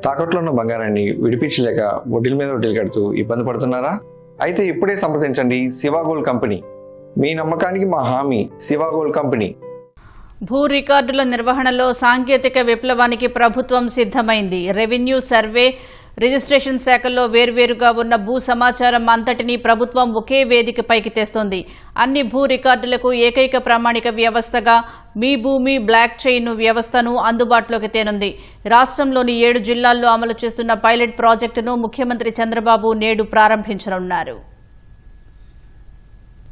తాకట్లో ఉన్న బంగారాన్ని విడిపించలేక వడ్డీల మీద వడ్డీలు కడుతూ ఇబ్బంది పడుతున్నారా? అయితే ఇప్పుడే సంప్రదించండి శివ గోల్డ్ కంపెనీ. మీ నమ్మకానికి మా హామీ శివ గోల్డ్ కంపెనీ. భూ రికార్డుల నిర్వహణలో సాంకేతిక విప్లవానికి ప్రభుత్వం సిద్ధమైంది. రెవెన్యూ, సర్వే, రిజిస్ట్రేషన్ శాఖల్లో వేర్వేరుగా ఉన్న భూ సమాచారం అంతటినీ ప్రభుత్వం ఒకే వేదికపైకి తెస్తోంది. అన్ని భూ రికార్డులకు ఏకైక ప్రామాణిక వ్యవస్థగా మీ భూమి బ్లాక్ చైన్ వ్యవస్థను అందుబాటులోకి తేనుంది. రాష్ట్రంలోని 7 జిల్లాల్లో అమలు చేస్తున్న పైలట్ ప్రాజెక్టును ముఖ్యమంత్రి చంద్రబాబు నేడు ప్రారంభించనున్నారు.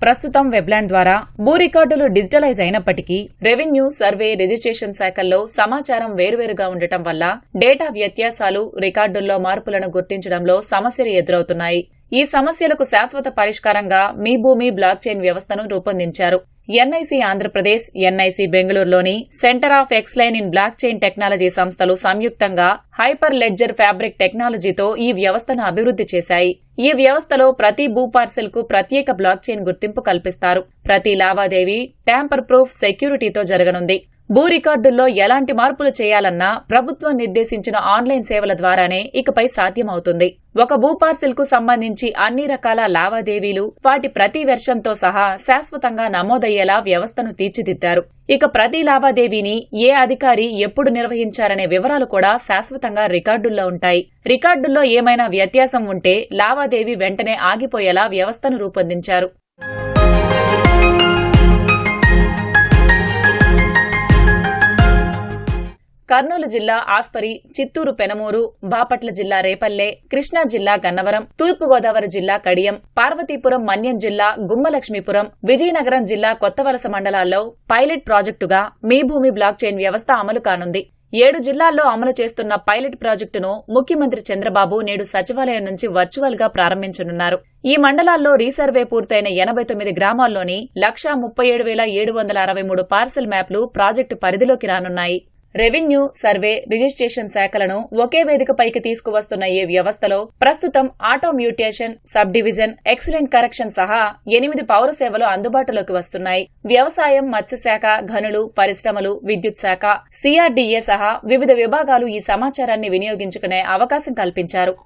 ప్రస్తుతం వెబ్లాండ్ ద్వారా భూ రికార్డులు డిజిటలైజ్ అయినప్పటికీ రెవెన్యూ, సర్వే, రిజిస్ట్రేషన్ శాఖల్లో సమాచారం వేర్వేరుగా ఉండటం వల్ల డేటా వ్యత్యాసాలు, రికార్డుల్లో మార్పులను గుర్తించడంలో సమస్యలు ఎదురవుతున్నాయి. ఈ సమస్యలకు శాశ్వత పరిష్కారంగా మీ భూమి బ్లాక్ చైన్ వ్యవస్థను రూపొందించారు. ఎన్ఐసి ఆంధ్రప్రదేశ్, ఎన్ఐసి బెంగళూరులోని centre of excellence in block chain technology సంస్థలు సంయుక్తంగా హైపర్ లెడ్జర్ ఫ్యాబ్రిక్ టెక్నాలజీతో ఈ వ్యవస్థను అభివృద్ధి చేశాయి. ఈ వ్యవస్థలో ప్రతి భూ పార్సెల్ కు ప్రత్యేక బ్లాక్ చైన్ గుర్తింపు కల్పిస్తారు. ప్రతి లావాదేవీ ట్యాంపర్ ప్రూఫ్ సెక్యూరిటీతో జరగనుంది. భూ రికార్డుల్లో ఎలాంటి మార్పులు చేయాలన్నా ప్రభుత్వం నిర్దేశించిన ఆన్లైన్ సేవల ద్వారానే ఇకపై సాధ్యమవుతుంది. ఒక భూ పార్సెల్ కు సంబంధించి అన్ని రకాల లావాదేవీలు, వాటి ప్రతి వెర్షన్తో సహా శాశ్వతంగా నమోదయ్యేలా వ్యవస్థను తీర్చిదిద్దారు. ఇక ప్రతి లావాదేవీని ఏ అధికారి ఎప్పుడు నిర్వహించారనే వివరాలు కూడా శాశ్వతంగా రికార్డుల్లో ఉంటాయి. రికార్డుల్లో ఏమైనా వ్యత్యాసం ఉంటే లావాదేవీ వెంటనే ఆగిపోయేలా వ్యవస్థను రూపొందించారు. కర్నూలు జిల్లా ఆస్పరి, చిత్తూరు పెనమూరు, బాపట్ల జిల్లా రేపల్లె, కృష్ణా జిల్లా గన్నవరం, తూర్పుగోదావరి జిల్లా కడియం, పార్వతీపురం మన్యం జిల్లా గుమ్మలక్ష్మీపురం, విజయనగరం జిల్లా కొత్తవలస మండలాల్లో పైలట్ ప్రాజెక్టుగా మీ భూమి బ్లాక్ చైన్ వ్యవస్థ అమలు కానుంది. 7 జిల్లాల్లో అమలు చేస్తున్న పైలట్ ప్రాజెక్టును ముఖ్యమంత్రి చంద్రబాబు నేడు సచివాలయం నుంచి వర్చువల్ గా ప్రారంభించనున్నారు. ఈ మండలాల్లో రీసర్వే పూర్తయిన 89 గ్రామాల్లోని 137,763 పార్సెల్ మ్యాప్లు ప్రాజెక్టు పరిధిలోకి రానున్నాయి. రెవెన్యూ, సర్వే, రిజిస్ట్రేషన్ శాఖలను ఒకే వేదికపైకి తీసుకువస్తున్న ఈ వ్యవస్థలో ప్రస్తుతం auto mutation, sub division, excellent correction సహా 8 పౌర సేవలు అందుబాటులోకి వస్తున్నాయి. వ్యవసాయం, మత్స్యశాఖ, గనులు, పరిశ్రమలు, విద్యుత్ శాఖ, సిఆర్డీఏ సహా వివిధ విభాగాలు ఈ సమాచారాన్ని వినియోగించుకునే అవకాశం కల్పించారు.